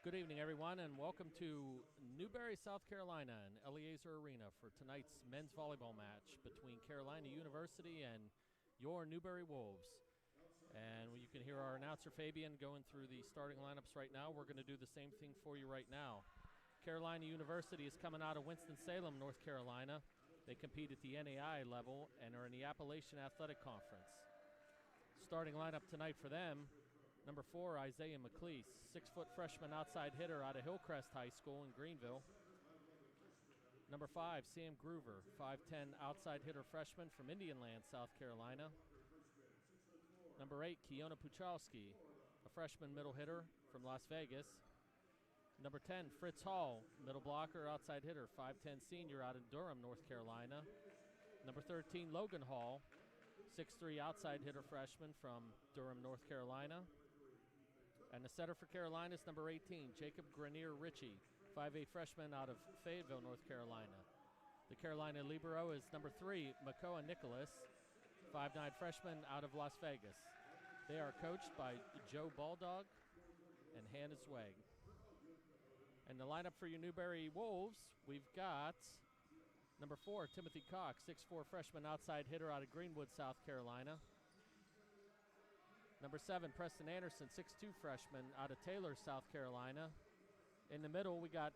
Good evening, everyone, and welcome to Newberry, South Carolina, and Eliezer Arena for tonight's men's volleyball match between Carolina University and your Newberry Wolves. And you can hear our announcer, Fabian, going through the starting lineups right now. We're going to do the same thing for you right now. Carolina University is coming out of Winston-Salem, North Carolina. They compete at the NAI level and are in the Appalachian Athletic Conference. Starting lineup tonight for them: number 4, Isaiah McLeese, 6-foot freshman outside hitter out of Hillcrest High School in Greenville. Number 5, Sam Groover, 5'10" outside hitter freshman from Indian Land, South Carolina. Number 8, Kiona Puchalski, a freshman middle hitter from Las Vegas. Number 10, Fritz Hall, middle blocker, outside hitter, 5'10" senior out of Durham, North Carolina. Number 13, Logan Hall, 6'3" outside hitter freshman from Durham, North Carolina. And the setter for Carolina is number 18, Jacob Grenier Ritchie, 5'8" freshman out of Fayetteville, North Carolina. The Carolina libero is number 3, Makoa Nicholas, 5'9" freshman out of Las Vegas. They are coached by Joe Balldog and Hannah Zweig. And the lineup for your Newberry Wolves, we've got number 4, Timothy Cox, 6'4" freshman outside hitter out of Greenwood, South Carolina. Number 7, Preston Anderson, 6'2" freshman out of Taylor, South Carolina. In the middle, we got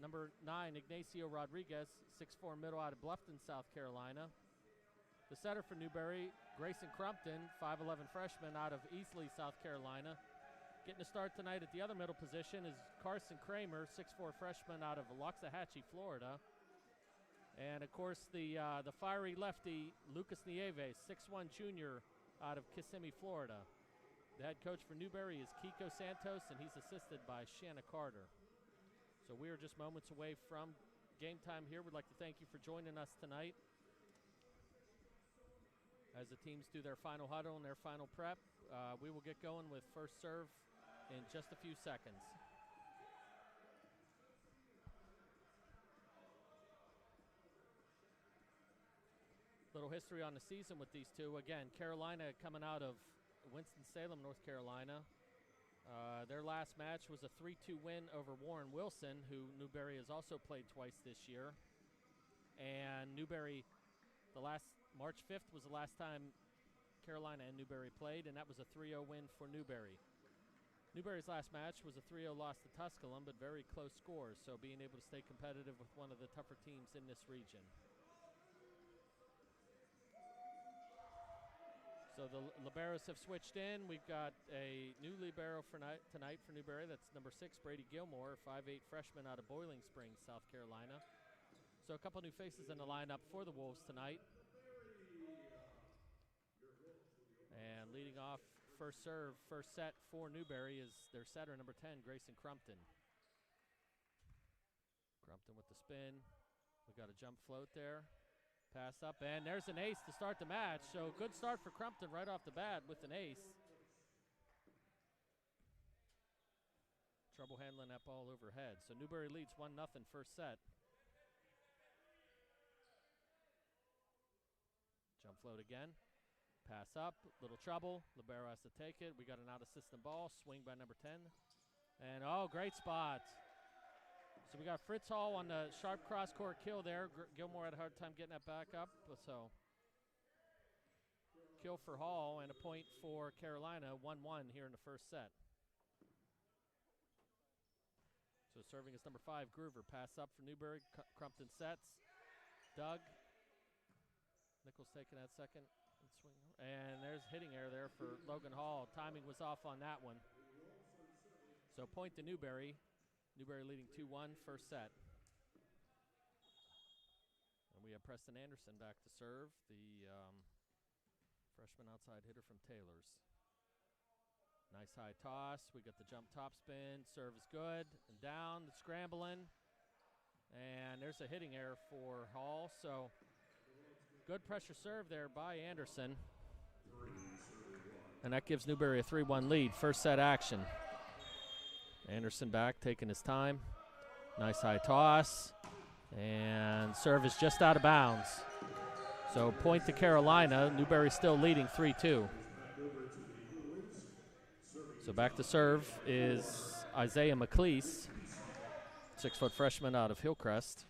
number 9, Ignacio Rodriguez, 6'4" middle out of Bluffton, South Carolina. The setter for Newberry, Grayson Crumpton, 5'11" freshman out of Easley, South Carolina. Getting a start tonight at the other middle position is Carson Kramer, 6'4" freshman out of Loxahatchee, Florida. And, of course, the fiery lefty, Lucas Nieves, 6'1" junior out of Kissimmee, Florida. The head coach for Newberry is Kiko Santos, and he's assisted by Shanna Carter. So we are just moments away from game time here. We'd like to thank you for joining us tonight as the teams do their final huddle and their final prep. We will get going with first serve in just a few seconds. Little history on the season with these two. Again, Carolina coming out of Winston-Salem, North Carolina. Their last match was a 3-2 win over Warren Wilson, who Newberry has also played twice this year. And Newberry, March 5th was the last time Carolina and Newberry played, and that was a 3-0 win for Newberry. Newberry's last match was a 3-0 loss to Tusculum, but very close scores, so being able to stay competitive with one of the tougher teams in this region. So the liberos have switched in. We've got a new libero for tonight for Newberry. That's number 6, Brady Gilmore, 5'8" freshman out of Boiling Springs, South Carolina. So a couple new faces in the lineup for the Wolves tonight. And leading off first serve, first set for Newberry is their setter, number 10, Grayson Crumpton. Crumpton with the spin. We got a jump float there. Pass up, and there's an ace to start the match. So good start for Crumpton right off the bat with an ace. Trouble handling that ball overhead. So Newberry leads 1-0 first set. Jump float again. Pass up, little trouble. Libero has to take it. We got an out-of-system ball. Swing by number 10. And, oh, great spot. So we got Fritz Hall on the sharp cross-court kill there. Gilmore had a hard time getting that back up. So kill for Hall and a point for Carolina, 1-1 here in the first set. So serving is number 5, Groover. Pass up for Newberry. Crumpton sets. Doug. Nichols taking that second. Swing. And there's hitting error there for Logan Hall. Timing was off on that one. So point to Newberry. Newberry leading 2-1 first set. And we have Preston Anderson back to serve, the freshman outside hitter from Taylor's. Nice high toss. We got the jump top spin. Serve is good. And down, the scrambling. And there's a hitting error for Hall. So good pressure serve there by Anderson. And that gives Newberry a 3-1 lead. First set action. Anderson back, taking his time. Nice high toss. And serve is just out of bounds. So point to Carolina. Newberry still leading 3-2. So back to serve is Isaiah McLeese, 6-foot freshman out of Hillcrest.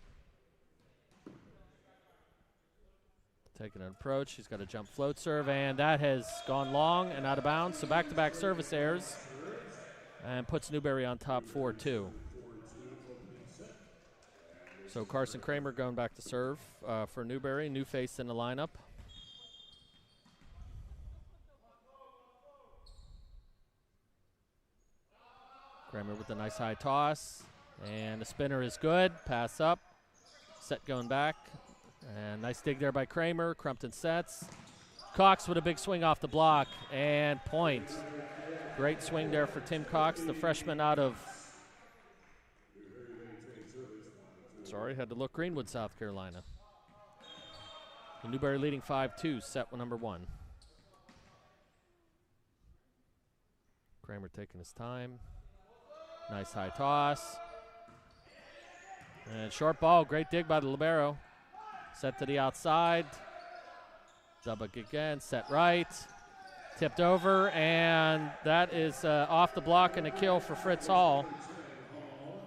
Taking an approach. He's got a jump float serve, and that has gone long and out of bounds. So back-to-back service errors and puts Newberry on top 4-2. So Carson Kramer going back to serve for Newberry, new face in the lineup. Kramer with a nice high toss, and the spinner is good. Pass up, set going back, and nice dig there by Kramer. Crumpton sets. Cox with a big swing off the block, and point. Great swing there for Tim Cox, the freshman out of, had to look, Greenwood, South Carolina. Newberry leading 5-2, set number 1. Kramer taking his time. Nice high toss. And short ball, great dig by the libero. Set to the outside. Double again, set right. Tipped over, and that is off the block and a kill for Fritz Hall.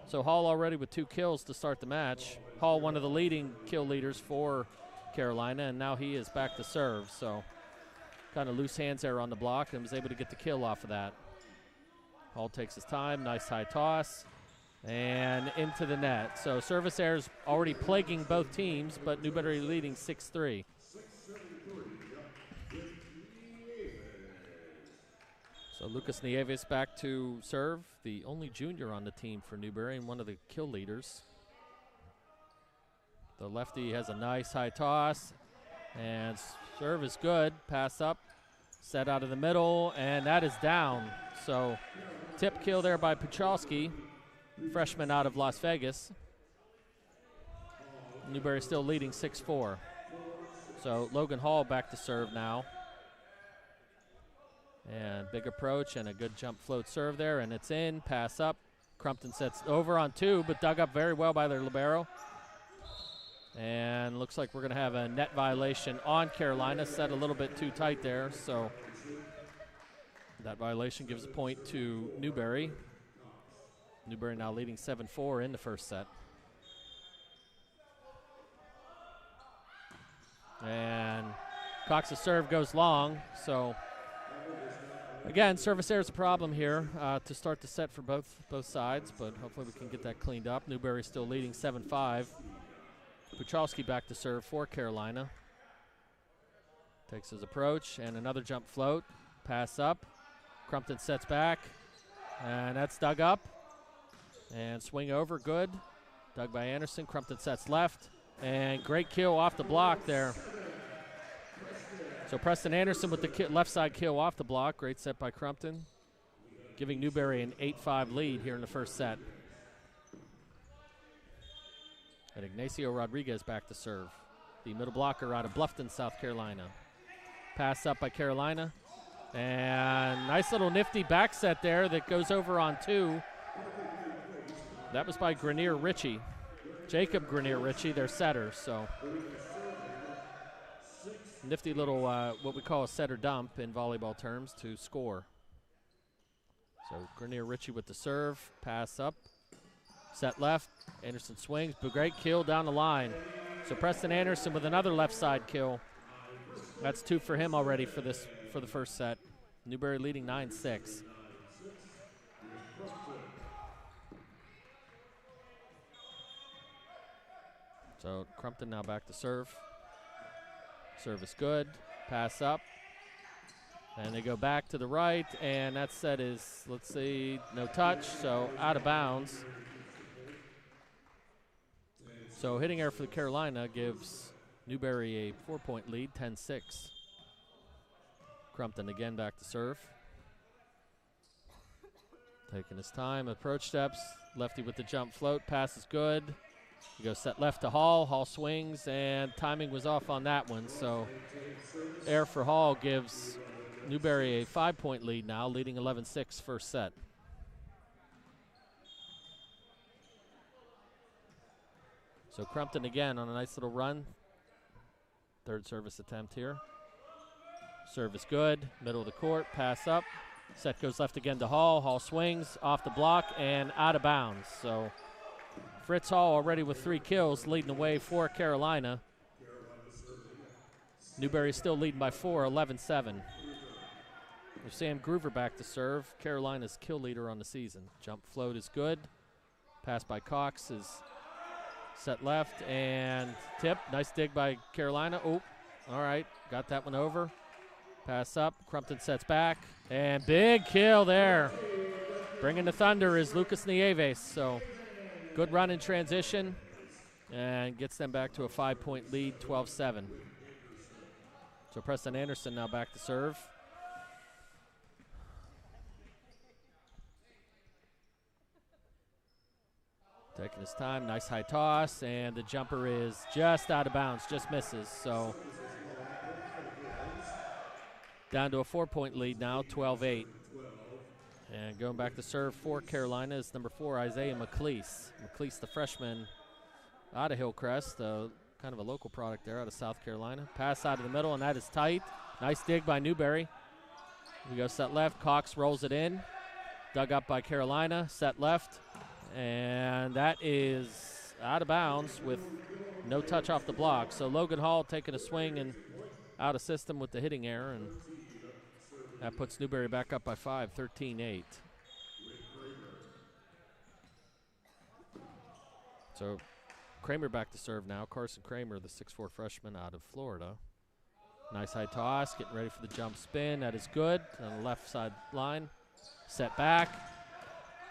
So Hall already with 2 kills to start the match. Hall, one of the leading kill leaders for Carolina, and now he is back to serve. So kind of loose hands there on the block and was able to get the kill off of that. Hall takes his time, nice high toss, and into the net. So service errors already plaguing both teams, but Newberry leading 6-3. So Lucas Nieves back to serve, the only junior on the team for Newberry and one of the kill leaders. The lefty has a nice high toss, and serve is good. Pass up, set out of the middle, and that is down. So tip kill there by Puchalski, freshman out of Las Vegas. Newberry still leading 6-4. So Logan Hall back to serve now. And big approach and a good jump float serve there, and it's in, pass up. Crumpton sets over on 2, but dug up very well by their libero. And looks like we're gonna have a net violation on Carolina, set a little bit too tight there, so that violation gives a point to Newberry. Newberry now leading 7-4 in the first set. And Cox's serve goes long, so again, service error is a problem here to start the set for both sides, but hopefully we can get that cleaned up. Newberry still leading 7-5. Puchalski back to serve for Carolina. Takes his approach and another jump float. Pass up. Crumpton sets back, and that's dug up. And swing over, good. Dug by Anderson. Crumpton sets left, and great kill off the block there. So Preston Anderson with the left side kill off the block. Great set by Crumpton, giving Newberry an 8-5 lead here in the first set. And Ignacio Rodriguez back to serve, the middle blocker out of Bluffton, South Carolina. Pass up by Carolina, and nice little nifty back set there that goes over on 2. That was by Grenier Ritchie, Jacob Grenier Ritchie, their setter. So nifty little what we call a setter dump in volleyball terms to score. So Grenier Ritchie with the serve, pass up, set left, Anderson swings, but great kill down the line. So Preston Anderson with another left side kill. That's 2 for him already for the first set. Newberry leading 9-6. So Crumpton now back to serve. Serve is good, pass up, and they go back to the right, and that set is, let's see, no touch, so out of bounds. So hitting error for Carolina gives Newberry a 4-point lead, 10-6. Crumpton again back to serve. Taking his time, approach steps, lefty with the jump float, pass is good. He goes set left to Hall, Hall swings, and timing was off on that one, so error for Hall gives Newberry a 5-point lead now, leading 11-6 first set. So Crumpton again on a nice little run. Third service attempt here. Serve is good, middle of the court, pass up, Set goes left again to Hall. Hall swings off the block and out of bounds. So Fritz Hall already with 3 kills, leading the way for Carolina. Newberry still leading by 4, 11-7. Sam Groover back to serve, Carolina's kill leader on the season. Jump float is good. Pass by Cox is set left and tip. Nice dig by Carolina. Oh, all right, got that one over. Pass up, Crumpton sets back, and big kill there. Bringing the thunder is Lucas Nieves, so good run in transition and gets them back to a 5-point lead, 12-7. So Preston Anderson now back to serve. Taking his time, nice high toss, and the jumper is just out of bounds, just misses. So down to a 4-point lead now, 12-8. And going back to serve for Carolina is number 4, Isaiah McLeese. McLeese, the freshman out of Hillcrest, kind of a local product there out of South Carolina. Pass out of the middle, and that is tight. Nice dig by Newberry. We go set left, Cox rolls it in. Dug up by Carolina, set left. And that is out of bounds with no touch off the block. So Logan Hall taking a swing and out of system with the hitting error, and that puts Newberry back up by 5, 13-8. So Kramer back to serve now. Carson Kramer, the 6'4" freshman out of Florida. Nice high toss, getting ready for the jump spin. That is good on the left side line. Set back.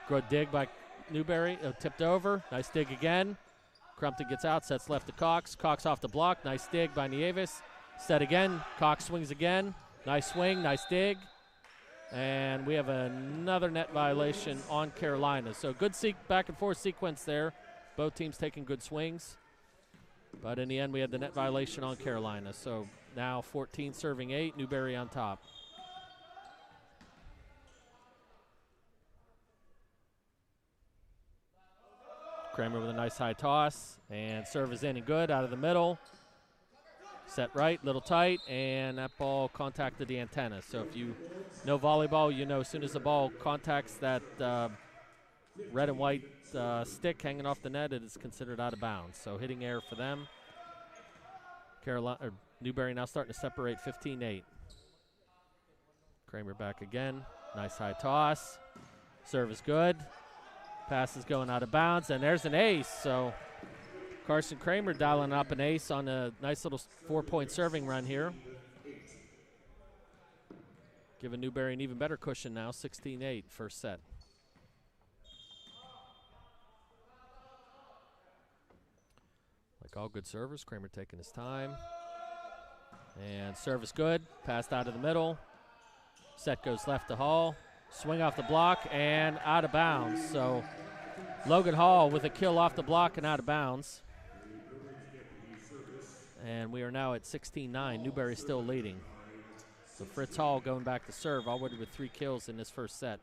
Good dig by Newberry, tipped over. Nice dig again. Crumpton gets out, sets left to Cox. Cox off the block. Nice dig by Nieves. Set again. Cox swings again. Nice swing, nice dig. And we have another net violation on Carolina. So good back and forth sequence there. Both teams taking good swings. But in the end, we had the net violation on Carolina. So now 14 serving 8, Newberry on top. Kramer with a nice high toss, and serve is in and good out of the middle. Set right, little tight, and that ball contacted the antenna. So if you know volleyball, you know as soon as the ball contacts that red and white stick hanging off the net, it is considered out of bounds. So hitting error for them. Newberry now starting to separate, 15-8. Kramer back again, nice high toss. Serve is good. Pass is going out of bounds, and there's an ace. So Carson Kramer dialing up an ace on a nice little 4-point serving run here. Giving Newberry an even better cushion now, 16-8 first set. Like all good servers, Kramer taking his time. And serve is good, passed out of the middle. Set goes left to Hall. Swing off the block and out of bounds. So Logan Hall with a kill off the block and out of bounds. And we are now at 16-9. Newberry still leading. So Fritz Hall going back to serve, already with 3 kills in this first set.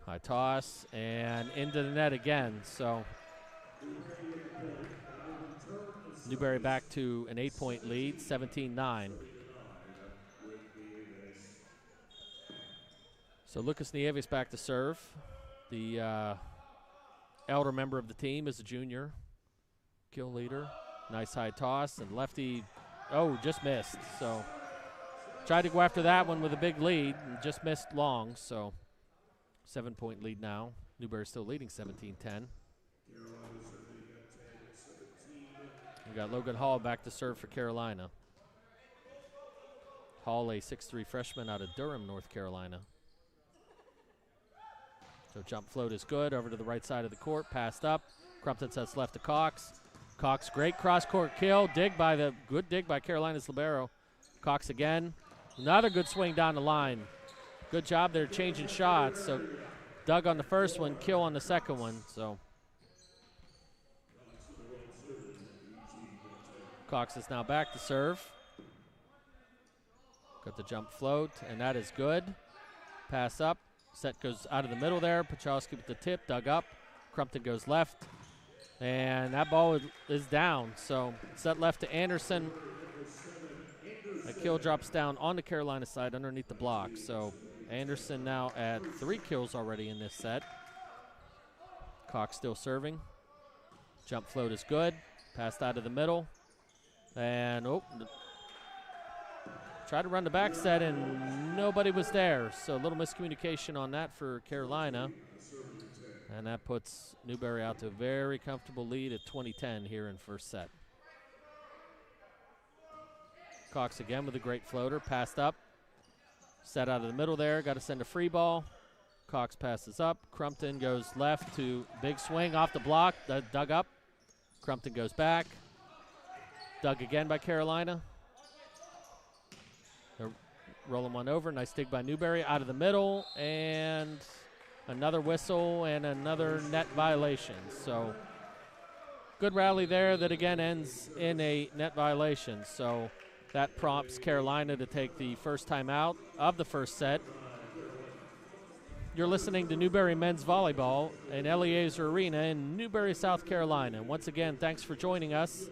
High toss and into the net again. So Newberry back to an 8-point lead, 17-9. So Lucas Nieves back to serve. The elder member of the team is a junior. Kill leader. Nice high toss, and lefty, just missed. So tried to go after that one with a big lead and just missed long. So 7-point lead now. Newberry still leading 17-10. We got Logan Hall back to serve for Carolina. Hall, a 6'3" freshman out of Durham, North Carolina. So jump float is good, over to the right side of the court, passed up. Crumpton sets left to Cox. Cox, great cross-court kill. Good dig by Carolina's libero. Cox again. Another good swing down the line. Good job there changing shots. So dug on the first one, kill on the second one. So Cox is now back to serve. Got the jump float, and that is good. Pass up. Set goes out of the middle there. Pachowski with the tip, dug up. Crumpton goes left. And that ball is down. So set left to Anderson. kill drops down on the Carolina side underneath the block. So Anderson now at 3 kills already in this set. Cox still serving. Jump float is good. Passed out of the middle. And, tried to run the back set, and nobody was there. So a little miscommunication on that for Carolina. And that puts Newberry out to a very comfortable lead at 20-10 here in first set. Cox again with a great floater. Passed up. Set out of the middle there. Got to send a free ball. Cox passes up. Crumpton goes left to big swing off the block. Dug up. Crumpton goes back. Dug again by Carolina. They're rolling one over. Nice dig by Newberry out of the middle. And another whistle and another net violation. So good rally there that again ends in a net violation. So that prompts Carolina to take the first time out of the first set. You're listening to Newberry Men's Volleyball in Eliezer Arena in Newberry, South Carolina. Once again, thanks for joining us.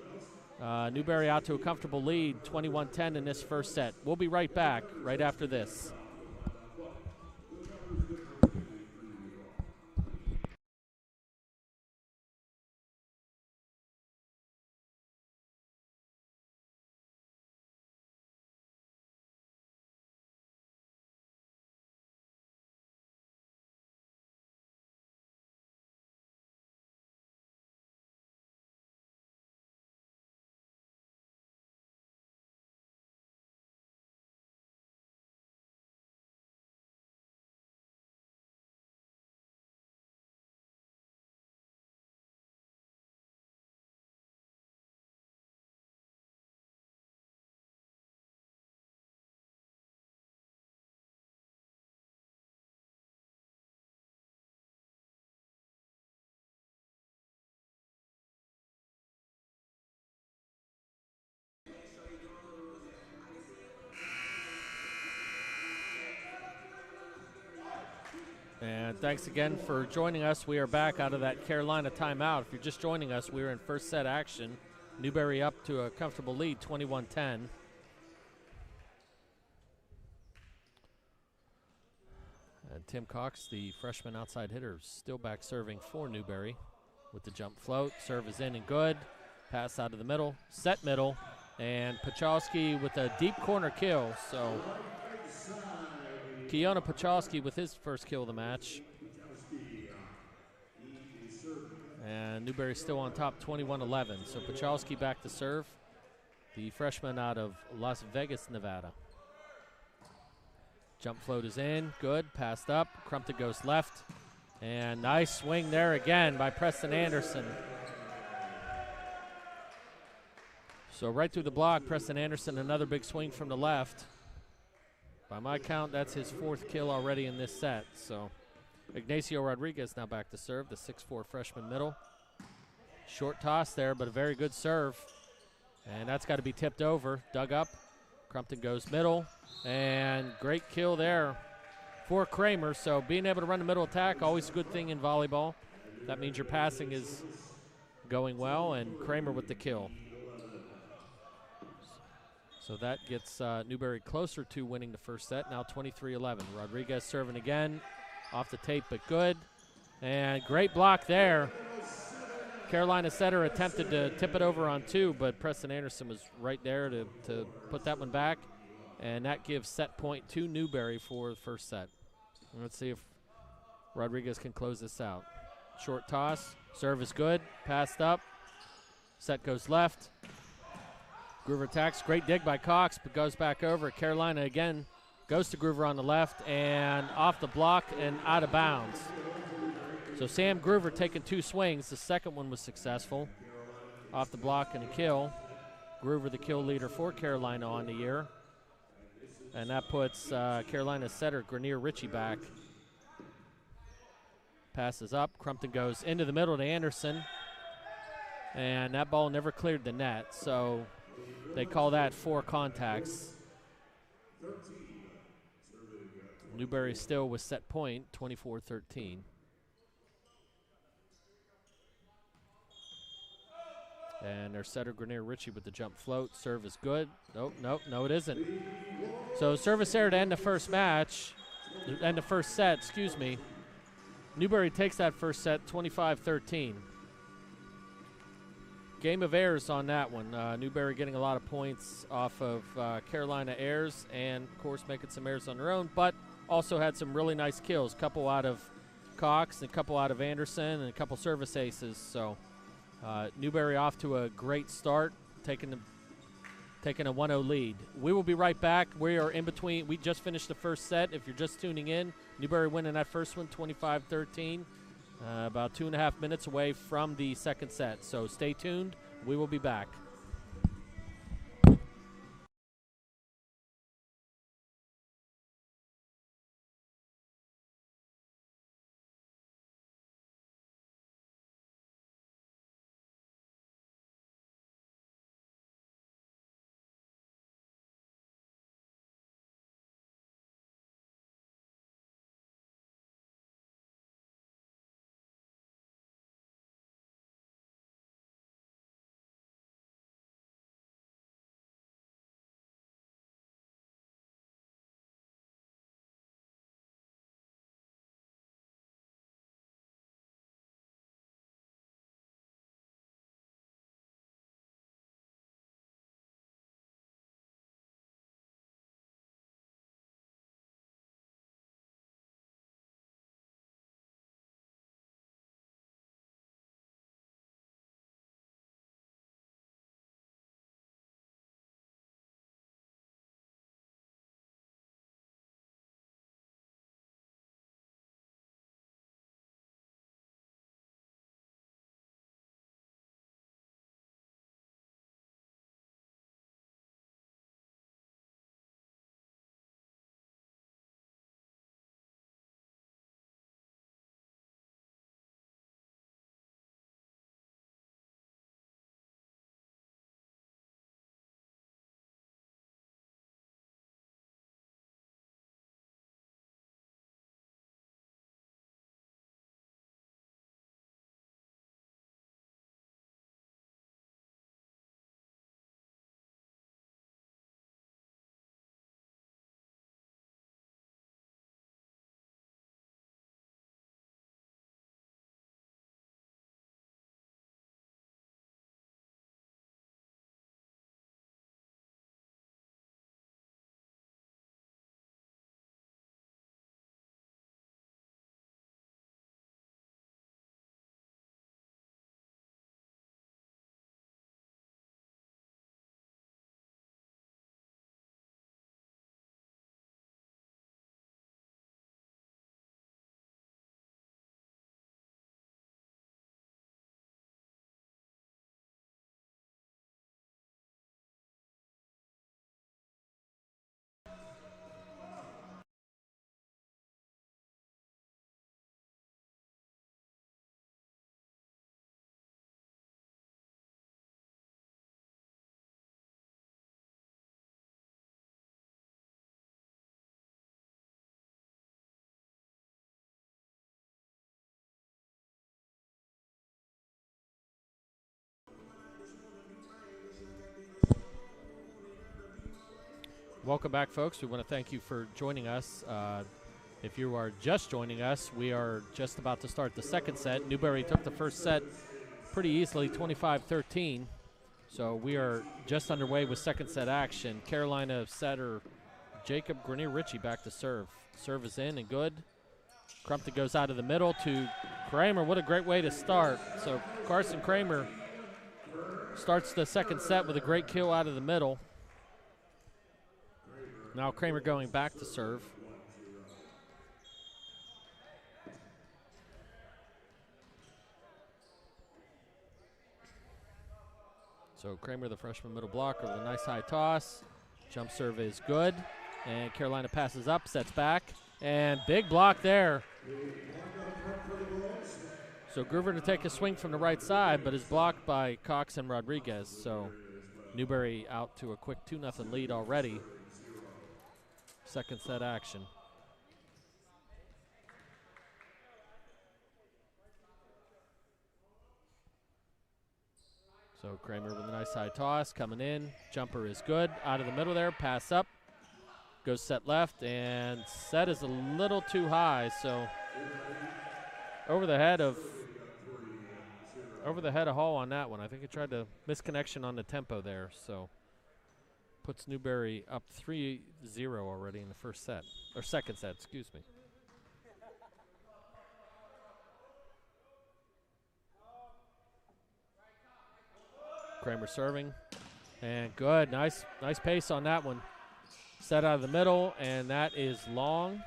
Newberry out to a comfortable lead, 21-10 in this first set. We'll be right back right after this. And thanks again for joining us. We are back out of that Carolina timeout. If you're just joining us, we're in first set action. Newberry up to a comfortable lead, 21-10. And Tim Cox, the freshman outside hitter, still back serving for Newberry with the jump float. Serve is in and good. Pass out of the middle, set middle, and Pachowski with a deep corner kill. So Kiona Pachowski with his first kill of the match. And Newberry still on top, 21-11. So Pachowski back to serve, the freshman out of Las Vegas, Nevada. Jump float is in, good, passed up. Crumpton goes left, and nice swing there again by Preston Anderson. So right through the block, Preston Anderson, another big swing from the left. By my count, that's his 4th kill already in this set. So Ignacio Rodriguez now back to serve, the 6'4" freshman middle. Short toss there, but a very good serve. And that's got to be tipped over, dug up. Crumpton goes middle, and great kill there for Kramer. So being able to run the middle attack, always a good thing in volleyball. That means your passing is going well, and Kramer with the kill. So that gets Newberry closer to winning the first set, now 23-11. Rodriguez serving again, off the tape but good. And great block there. Carolina setter attempted to tip it over on 2, but Preston Anderson was right there to put that one back. And that gives set point to Newberry for the first set. And let's see if Rodriguez can close this out. Short toss, serve is good, passed up. Set goes left. Groover attacks, great dig by Cox, but goes back over. Carolina again goes to Groover on the left and off the block and out of bounds. So Sam Groover taking 2 swings. The second one was successful. Off the block and a kill. Groover the kill leader for Carolina on the year. And that puts Carolina's setter Grenier Ritchie back. Passes up, Crumpton goes into the middle to Anderson. And that ball never cleared the net, so they call that 4 contacts. Newberry still with set point, 24-13. And their setter, Grenier Ritchie, with the jump float. Serve is good. No, it isn't. So service error to end the first match, end the first set, excuse me. Newberry takes that first set, 25-13. Game of errors on that one. Newberry getting a lot of points off of Carolina errors and, of course, making some errors on their own, but also had some really nice kills. A couple out of Cox, and a couple out of Anderson, and a couple service aces. So Newberry off to a great start, taking a 1-0 lead. We will be right back. We are in between. We just finished the first set. If you're just tuning in, Newberry winning that first one, 25-13. About 2.5 minutes away from the second set. So stay tuned. We will be back. Welcome back, folks. We want to thank you for joining us. If you are just joining us, we are just about to start the second set. Newberry took the first set pretty easily, 25-13. So we are just underway with second set action. Carolina setter Jacob Grenier Ritchie back to serve. Serve is in and good. Crumpton goes out of the middle to Kramer. What a great way to start. So Carson Kramer starts the second set with a great kill out of the middle. Now Kramer going back to serve. So Kramer, the freshman middle blocker, with a nice high toss. Jump serve is good. And Carolina passes up, sets back. And big block there. So Groover to take a swing from the right side, but is blocked by Cox and Rodriguez. So Newberry out to a quick 2-0 lead already. Second set action. So Kramer with a nice high toss coming in. Jumper is good. Out of the middle there, pass up. Goes set left, and set is a little too high, so over the head of Hall on that one. I think he tried to misconnection on the tempo there, so puts Newberry up 3-0 already in the first set, or second set, excuse me. Kramer serving, and good, nice pace on that one. Set out of the middle, and that is long.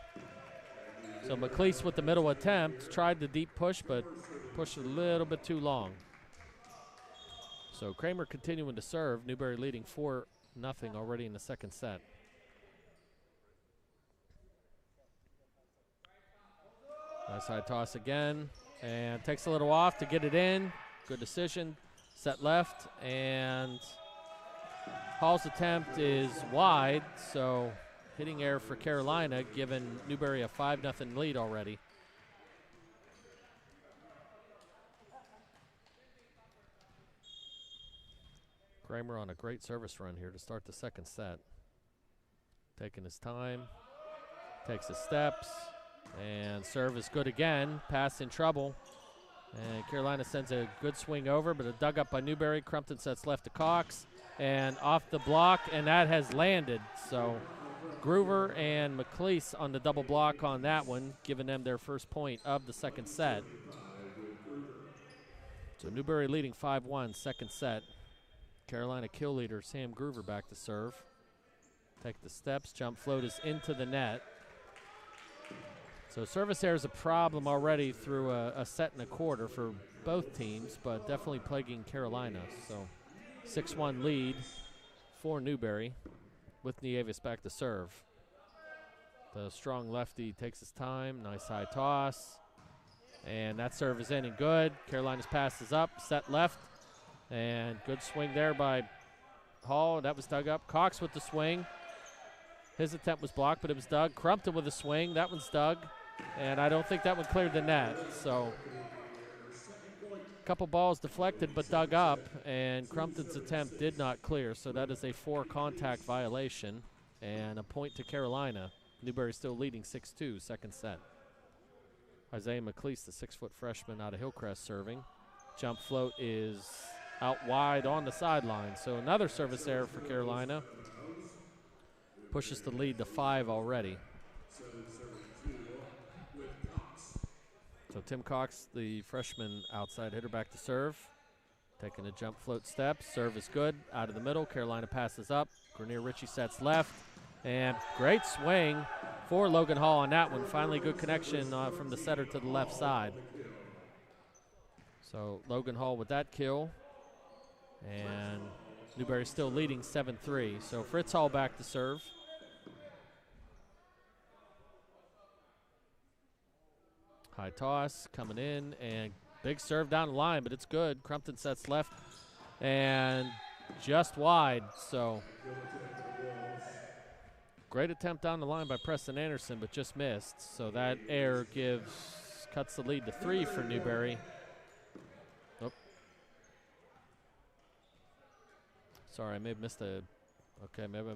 So McLeese with the middle attempt, tried the deep push, but pushed it a little bit too long. So Kramer continuing to serve, Newberry leading 4-0 already in the second set. Nice high toss again, and takes a little off to get it in. Good decision. Set left, and Hall's attempt is wide, so hitting error for Carolina, giving Newberry a 5-0 lead already. Kramer on a great service run here to start the second set. Taking his time, takes his steps, and serve is good again. Pass in trouble. And Carolina sends a good swing over, but a dug up by Newberry. Crumpton sets left to Cox, and off the block, and that has landed. So Groover and McLeese on the double block on that one, giving them their first point of the second set. So Newberry leading 5-1, second set. Carolina kill leader Sam Groover back to serve. Take the steps, jump float is into the net. So service error is a problem already through a set and a quarter for both teams, but definitely plaguing Carolina. So 6-1 lead for Newberry with Nieves back to serve. The strong lefty takes his time, nice high toss, and that serve is in and good. Carolina's pass is up, set left, and good swing there by Hall. That was dug up. Cox with the swing. His attempt was blocked, but it was dug. Crumpton with a swing. That one's dug. And I don't think that one cleared the net. So a couple balls deflected but dug up, and Crumpton's attempt did not clear. So that is a 4-contact violation and a point to Carolina. Newberry still leading 6-2, second set. Isaiah McLeese, the 6-foot freshman out of Hillcrest, serving. Jump float is out wide on the sideline. So another service error for Carolina. Pushes the lead to 5 already. So Tim Cox, the freshman outside hitter, back to serve. Taking a jump float step. Serve is good. Out of the middle. Carolina passes up. Grenier Ritchie sets left. And great swing for Logan Hall on that one. Finally good connection from the setter to the left side. So Logan Hall with that kill. And Newberry still leading 7-3. So Fritz Hall back to serve. High toss coming in, and big serve down the line, but it's good. Crumpton sets left and just wide. So great attempt down the line by Preston Anderson, but just missed. So that error cuts the lead to 3 for Newberry. Nope. Sorry, I may have missed I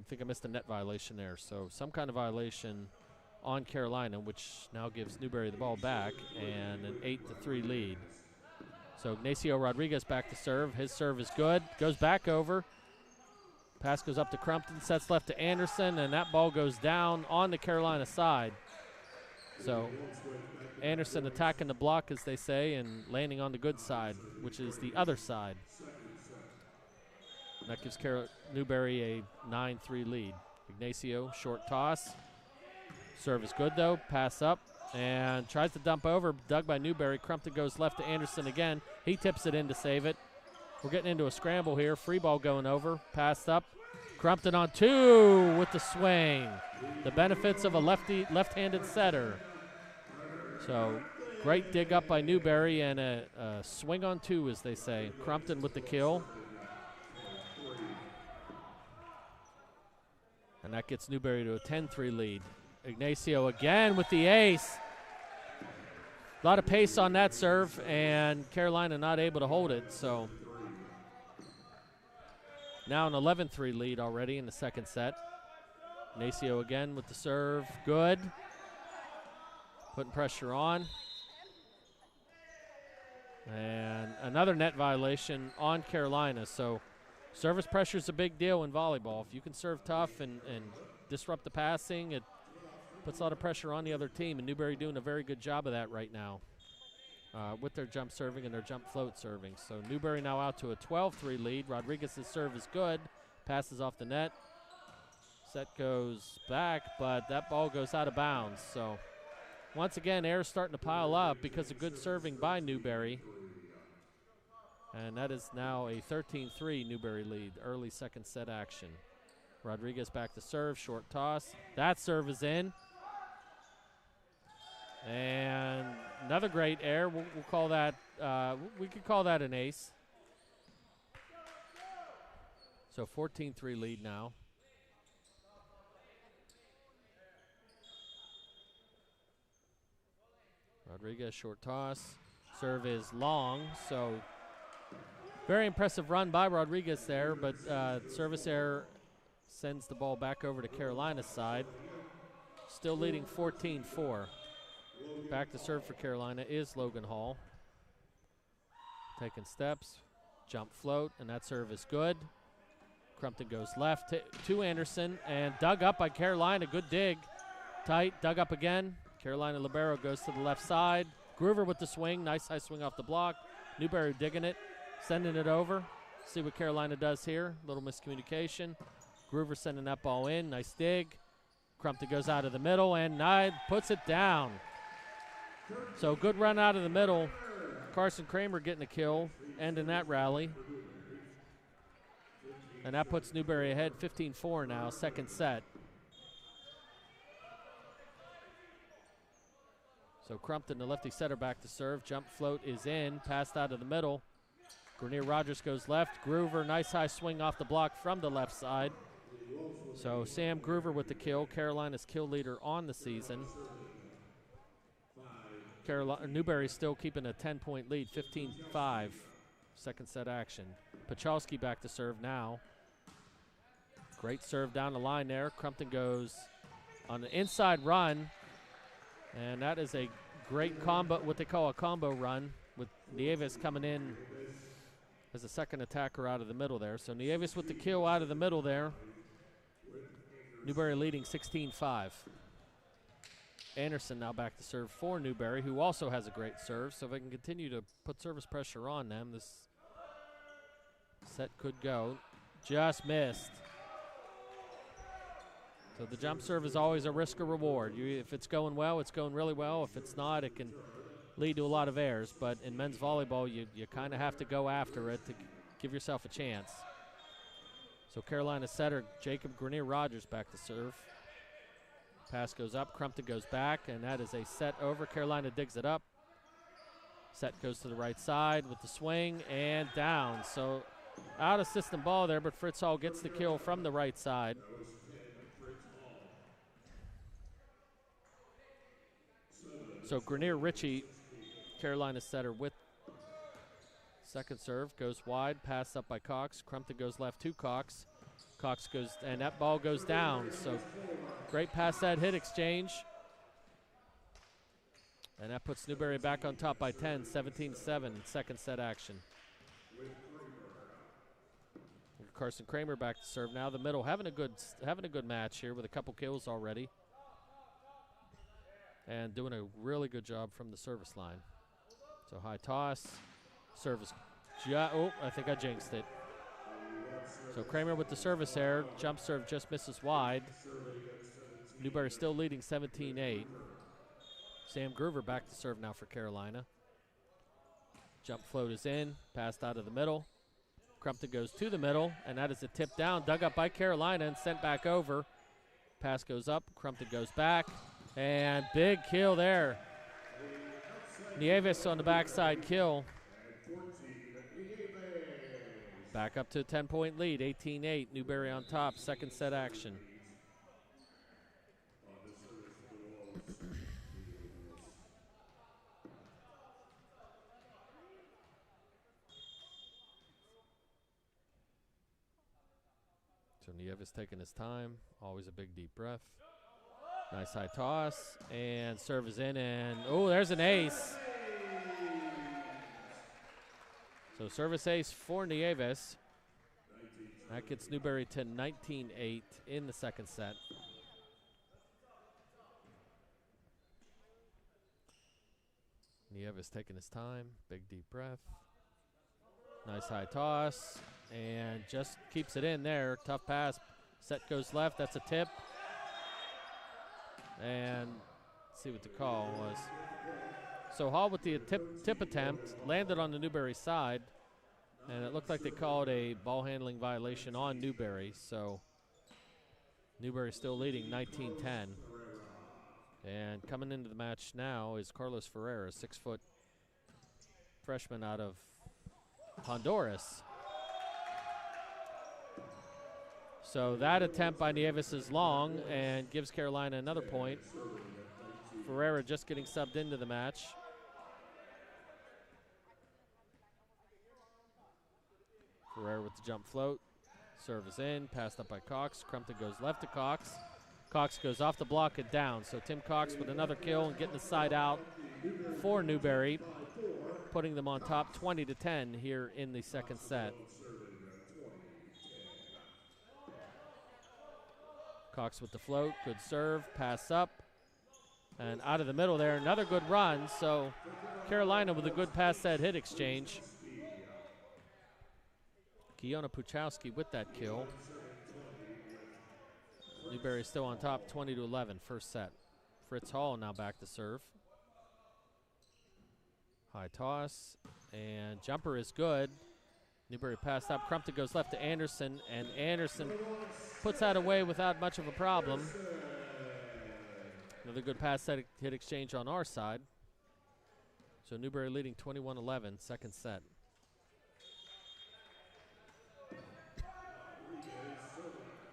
think I missed a net violation there. So some kind of violation on Carolina, which now gives Newberry the ball back and an 8-3 lead. So Ignacio Rodriguez back to serve. His serve is good. Goes back over. Pass goes up to Crumpton. Sets left to Anderson, and that ball goes down on the Carolina side. So Anderson attacking the block, as they say, and landing on the good side, which is the other side. And that gives Newberry a 9-3 lead. Ignacio, short toss. Serve is good, though. Pass up and tries to dump over. Dug by Newberry. Crumpton goes left to Anderson again. He tips it in to save it. We're getting into a scramble here. Free ball going over. Passed up. Crumpton on 2 with the swing. The benefits of a left-handed setter. So great dig up by Newberry and a swing on 2, as they say. Crumpton with the kill. And that gets Newberry to a 10-3 lead. Ignacio again with the ace. A lot of pace on that serve, and Carolina not able to hold it. So Now an 11-3 lead already in the second set. Nacio again with the serve. Good. Putting pressure on. And another net violation on Carolina. So service pressure is a big deal in volleyball. If you can serve tough and disrupt the passing, it puts a lot of pressure on the other team. And Newberry doing a very good job of that right now with their jump serving and their jump float serving. So Newberry now out to a 12-3 lead. Rodriguez's serve is good. Passes off the net. Set goes back, but that ball goes out of bounds. So once again, air's starting to pile up because of good serving by Newberry. And that is now a 13-3 Newberry lead, early second set action. Rodriguez back to serve, short toss. That serve is in. And another great air. We'll call that, we could call that an ace. So 14-3 lead now. Rodriguez, short toss. Serve is long, so very impressive run by Rodriguez there, but service error sends the ball back over to Carolina's side. Still leading 14-4. Back to serve for Carolina is Logan Hall. Taking steps, jump float, and that serve is good. Crumpton goes left to Anderson, and dug up by Carolina. Good dig. Tight, dug up again. Carolina libero goes to the left side. Groover with the swing. Nice high swing off the block. Newberry digging it, sending it over. See what Carolina does here. Little miscommunication. Groover sending that ball in. Nice dig. Crumpton goes out of the middle and Nye puts it down. So good run out of the middle. Carson Kramer getting a kill, ending that rally. And that puts Newberry ahead 15-4 now, second set. So Crumpton, the lefty setter, back to serve. Jump float is in, passed out of the middle. Grenier Rogers goes left. Groover, nice high swing off the block from the left side. So Sam Groover with the kill, Carolina's kill leader on the season. Newberry still keeping a 10-point lead, 15-5, second set action. Pachalski back to serve now. Great serve down the line there. Crumpton goes on the inside run, and that is a great combo, what they call a combo run, with Nieves coming in as a second attacker out of the middle there. So Nieves with the kill out of the middle there. Newberry leading 16-5. Anderson now back to serve for Newberry, who also has a great serve. So if I can continue to put service pressure on them, this set could go. Just missed. So the jump serve is always a risk or reward. If it's going well, it's going really well. If it's not, it can lead to a lot of errors. But in men's volleyball, you kind of have to go after it to give yourself a chance. So Carolina setter Jacob Grenier Rogers back to serve. Pass goes up, Crumpton goes back, and that is a set over. Carolina digs it up. Set goes to the right side with the swing and down. So out of system ball there, but Fritz Hall gets the kill from the right side. So Grenier Ritchie, Carolina setter with second serve, goes wide, pass up by Cox. Crumpton goes left to Cox. Cox goes, and that ball goes down. So great pass that hit exchange. And that puts Newberry back on top by 10, 17-7, second set action. Carson Kramer back to serve now. The middle having a good match here with a couple kills already. And doing a really good job from the service line. So high toss, service, oh, I think I jinxed it. So Kramer with the service error, jump serve just misses wide. Newberry still leading 17-8. Sam Groover back to serve now for Carolina. Jump float is in, passed out of the middle. Crumpton goes to the middle, and that is a tip down, dug up by Carolina and sent back over. Pass goes up, Crumpton goes back, and big kill there. Nieves on the backside kill. Back up to a 10-point lead, 18-8. Newberry on top, second set action. So Nieves taking his time. Always a big, deep breath. Nice high toss. And serve is in. And, oh, there's an ace. So service ace for Nieves. That gets Newberry to 19-8 in the second set. Nieves taking his time. Big, deep breath. Nice high toss. And just keeps it in there. Tough pass. Set goes left. That's a tip. And let's see what the call was. So Hall with the tip attempt landed on the Newberry side. And it looked like they called a ball handling violation on Newberry. So Newberry still leading 19-10. And coming into the match now is Carlos Ferreira, 6-foot freshman out of Honduras. So that attempt by Nieves is long and gives Carolina another point. Ferreira just getting subbed into the match. Ferreira with the jump float. Serve is in, passed up by Cox. Crumpton goes left to Cox. Cox goes off the block and down. So Tim Cox with another kill and getting the side out for Newberry, putting them on top 20-10 here in the second set. Cox with the float, good serve, pass up, and out of the middle there, another good run. So Carolina with a good pass set hit exchange. Kiona Puchowski with that kill. Newberry still on top, 20-11, first set. Fritz Hall now back to serve. High toss, and jumper is good. Newberry passed up. Crumpton goes left to Anderson, and Anderson puts that away without much of a problem. Another good pass set hit exchange on our side. So Newberry leading 21-11, second set.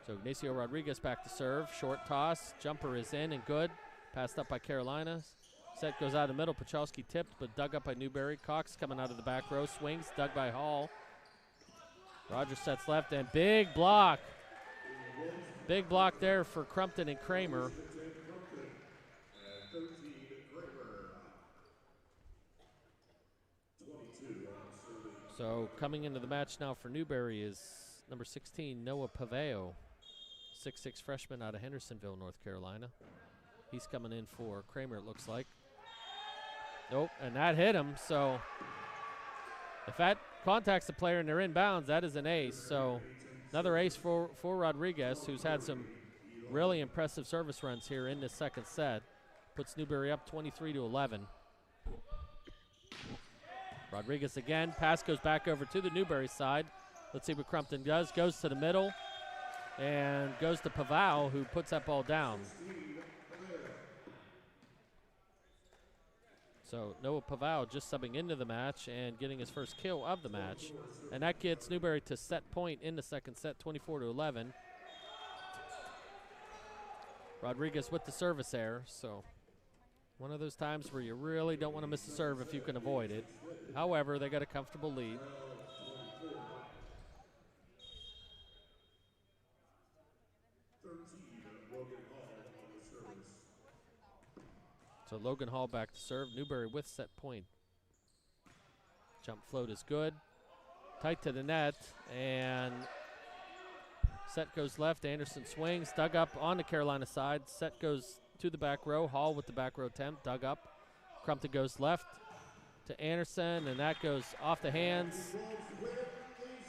So Ignacio Rodriguez back to serve. Short toss. Jumper is in and good. Passed up by Carolina. Set goes out of the middle. Puchalski tipped, but dug up by Newberry. Cox coming out of the back row. Swings. Dug by Hall. Rogers sets left and big block. Big block there for Crumpton and Kramer. So coming into the match now for Newberry is number 16, Noah Paveo. 6'6" freshman out of Hendersonville, North Carolina. He's coming in for Kramer, it looks like. Nope, and that hit him. So if that contacts the player and they're inbounds, that is an ace. So another ace for Rodriguez, who's had some really impressive service runs here in this second set. Puts Newberry up 23-11. Rodriguez again. Pass goes back over to the Newberry side. Let's see what Crumpton does. Goes to the middle and goes to Pavao, who puts that ball down. So Noah Pavao just subbing into the match and getting his first kill of the match. And that gets Newberry to set point in the second set, 24-11. Rodriguez with the service error. So one of those times where you really don't want to miss a serve if you can avoid it. However, they got a comfortable lead. So Logan Hall back to serve. Newberry with set point. Jump float is good. Tight to the net, and set goes left. Anderson swings, dug up on the Carolina side. Set goes to the back row. Hall with the back row attempt, dug up. Crumpton goes left to Anderson, and that goes off the hands.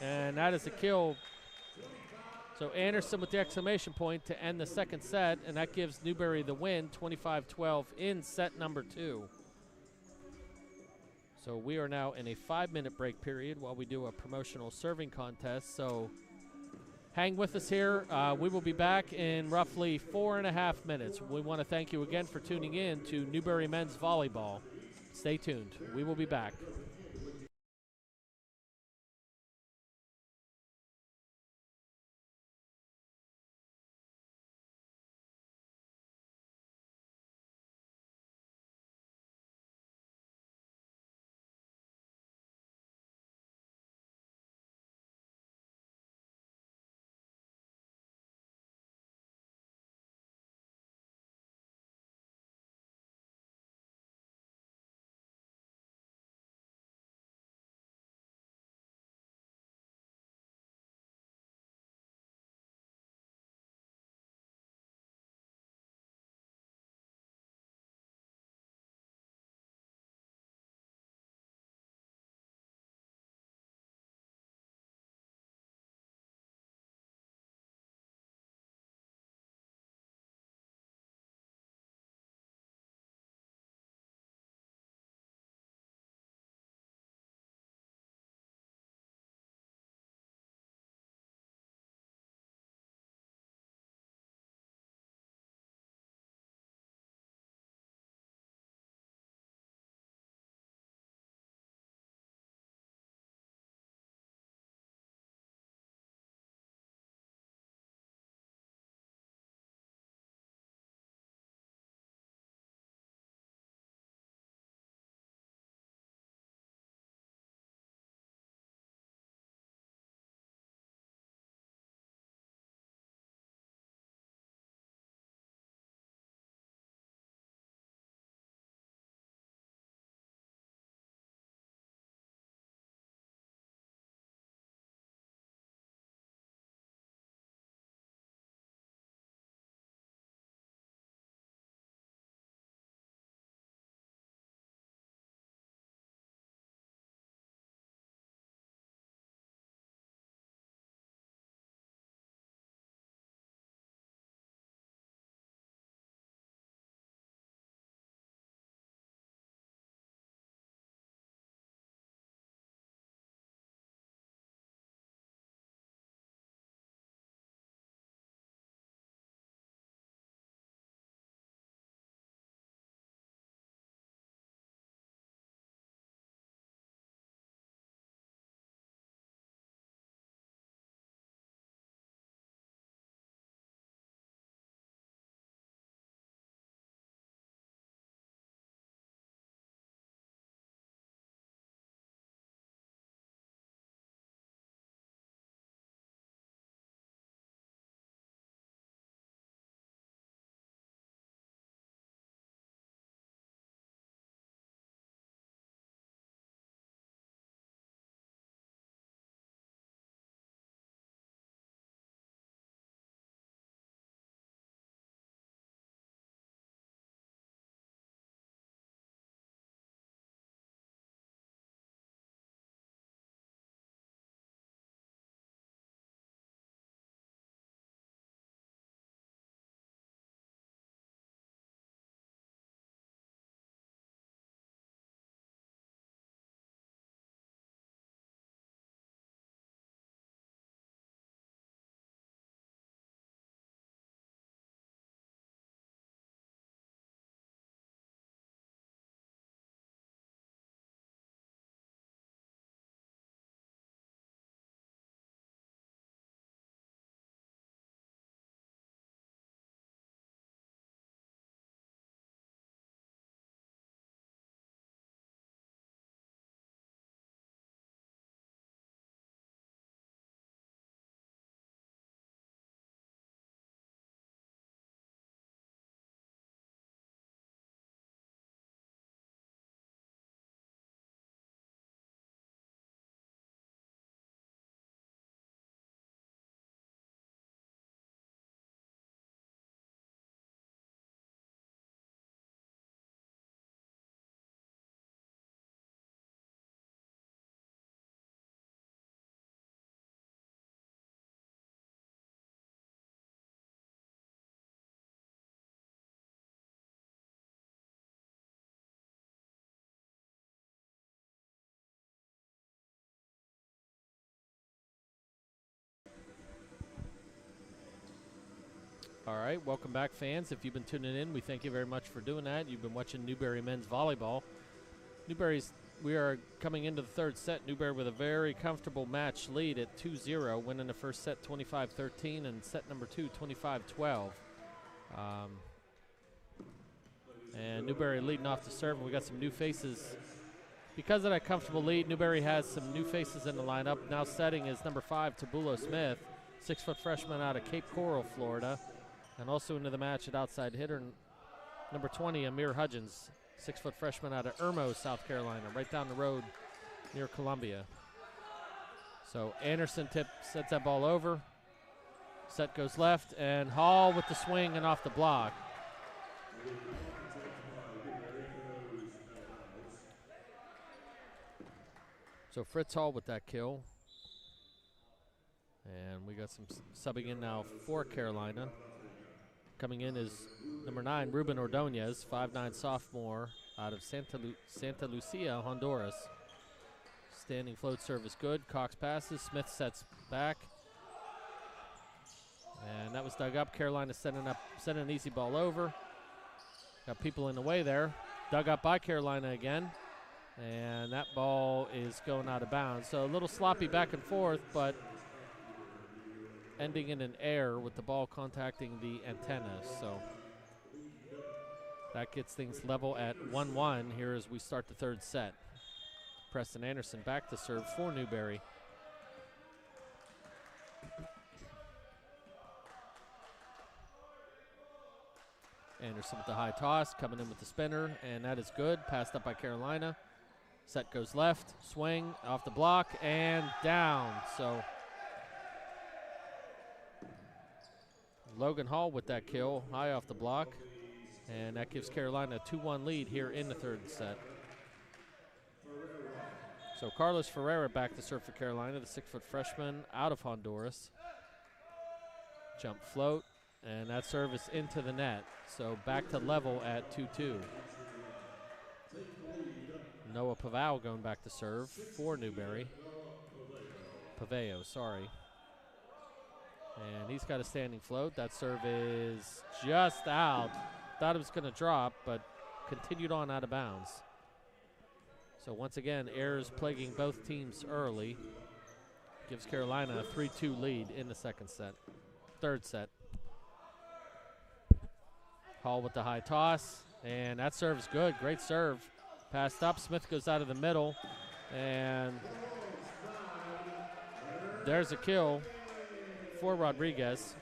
And that is a kill. So Anderson with the exclamation point to end the second set, and that gives Newberry the win, 25-12 in set number 2. So we are now in a 5-minute break period while we do a promotional serving contest. So hang with us here. We will be back in roughly 4.5 minutes. We want to thank you again for tuning in to Newberry Men's Volleyball. Stay tuned. We will be back. All right, welcome back, fans. If you've been tuning in, we thank you very much for doing that. You've been watching Newberry men's volleyball. We are coming into the third set. Newberry with a very comfortable match lead at 2-0, winning the first set 25-13 and set number 2 25-12. And Newberry leading off the serve, and we got some new faces. Because of that comfortable lead, Newberry has some new faces in the lineup. Now setting is number 5, Tabulo Smith, 6-foot freshman out of Cape Coral, Florida. And also into the match at outside hitter, number 20, Amir Hudgens, 6-foot freshman out of Irmo, South Carolina, right down the road near Columbia. So Anderson sets that ball over. Set goes left, and Hall with the swing and off the block. So Fritz Hall with that kill. And we got some subbing in now for Carolina. Coming in is number 9, Ruben Ordonez, 5'9" sophomore out of Santa Lucia, Honduras. Standing float serve is good. Cox passes. Smith sets back. And that was dug up. Carolina sending an easy ball over. Got people in the way there. Dug up by Carolina again. And that ball is going out of bounds. So a little sloppy back and forth, but ending in an error with the ball contacting the antenna. So that gets things level at 1-1 here as we start the third set. Preston Anderson back to serve for Newberry. Anderson with the high toss, coming in with the spinner, and that is good. Passed up by Carolina. Set goes left, swing, off the block, and down. So Logan Hall with that kill, high off the block, and that gives Carolina a 2-1 lead here in the third set. So Carlos Ferreira back to serve for Carolina, the 6-foot freshman out of Honduras. Jump float, and that serve is into the net. So back to level at 2-2. Noah Pavao going back to serve for Newberry. Paveo, sorry. And he's got a standing float. That serve is just out. Thought it was going to drop, but continued on out of bounds. So once again, errors plaguing both teams early. Gives Carolina a 3-2 lead in the third set. Hall with the high toss, and that serve is good. Great serve. Passed up. Smith goes out of the middle, and there's a kill for Rodriguez.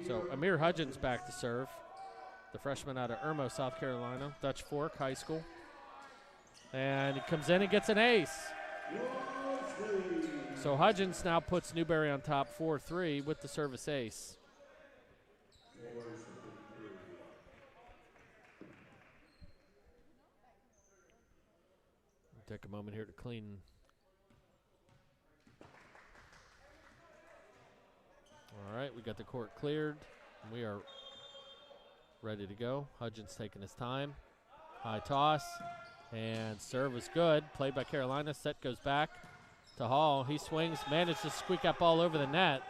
So Amir Hudgens back to serve, the freshman out of Irmo, South Carolina, Dutch Fork High School. And he comes in and gets an ace. So Hudgens now puts Newberry on top 4-3 with the service ace. Take a moment here to clean. All right, we got the court cleared. We are ready to go. Hudgens taking his time. High toss, and serve is good. Played by Carolina. Set goes back to Hall. He swings, managed to squeak that ball over the net.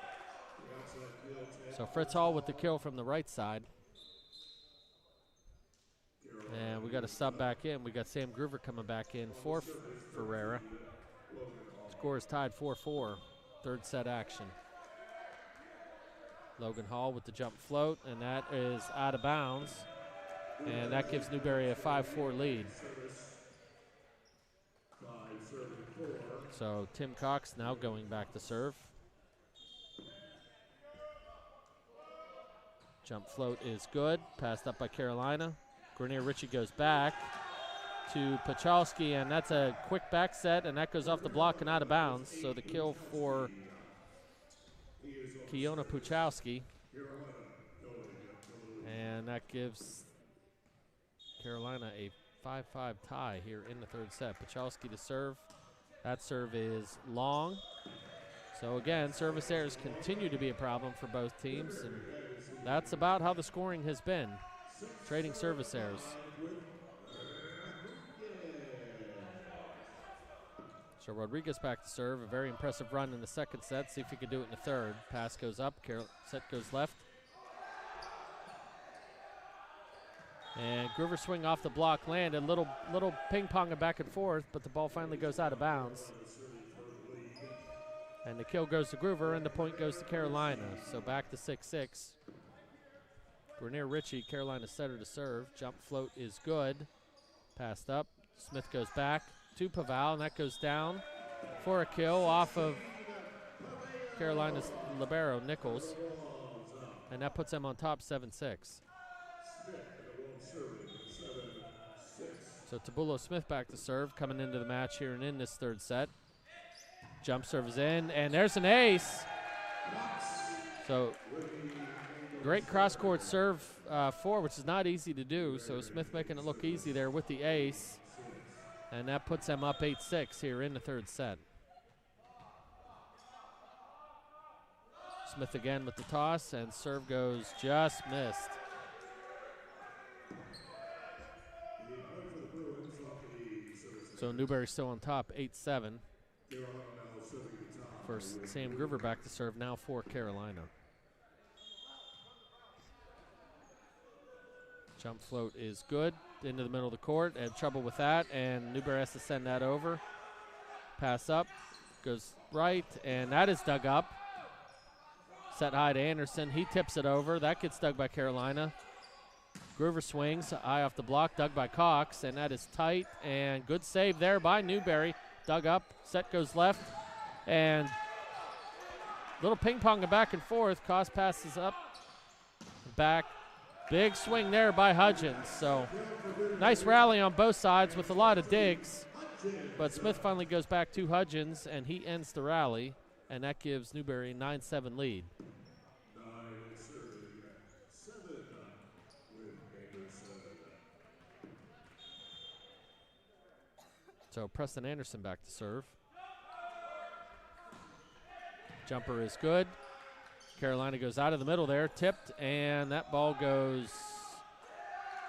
So Fritz Hall with the kill from the right side. And we got a sub back in. We got Sam Groover coming back in for Ferreira. Score is tied 4-4. Third set action. Logan Hall with the jump float, and that is out of bounds. And that gives Newberry a 5-4 lead. So Tim Cox now going back to serve. Jump float is good. Passed up by Carolina. Grenier Ritchie goes back to Pachalski, and that's a quick back set, and that goes off the block and out of bounds. So the kill for Kiona Puchalski. And that gives Carolina a 5-5 tie here in the third set. Pachalski to serve. That serve is long. So again, service errors continue to be a problem for both teams, and that's about how the scoring has been. Trading service errors. So Rodriguez back to serve. A very impressive run in the second set. See if he can do it in the third. Pass goes up. Set goes left. And Groover swing off the block, landed. Little ping-ponging back and forth, but the ball finally goes out of bounds. And the kill goes to Groover, and the point goes to Carolina. So back to 6-6. Grenier Ritchie, Carolina setter to serve. Jump float is good. Passed up. Smith goes back to Paval, and that goes down for a kill off of Carolina's libero, Nichols. And that puts them on top 7-6. So Tabulo Smith back to serve, coming into the match here and in this third set. Jump serve is in, and there's an ace. So great cross-court serve which is not easy to do. So Smith making it look easy there with the ace. And that puts them up 8-6 here in the third set. Smith again with the toss, and serve goes just missed. So Newberry still on top, 8-7. First, Sam Groover back to serve now for Carolina. Jump float is good into the middle of the court. Had trouble with that, and Newberry has to send that over. Pass up, goes right, and that is dug up. Set high to Anderson. He tips it over. That gets dug by Carolina. Groover swings, eye off the block, dug by Cox, and that is tight, and good save there by Newberry. Dug up, set goes left, and little ping-pong back and forth. Cox passes up, back. Big swing there by Hudgens. So nice rally on both sides with a lot of digs, but Smith finally goes back to Hudgens, and he ends the rally, and that gives Newberry a 9-7 lead. So Preston Anderson back to serve. Jumper is good. Carolina goes out of the middle there, tipped, and that ball goes,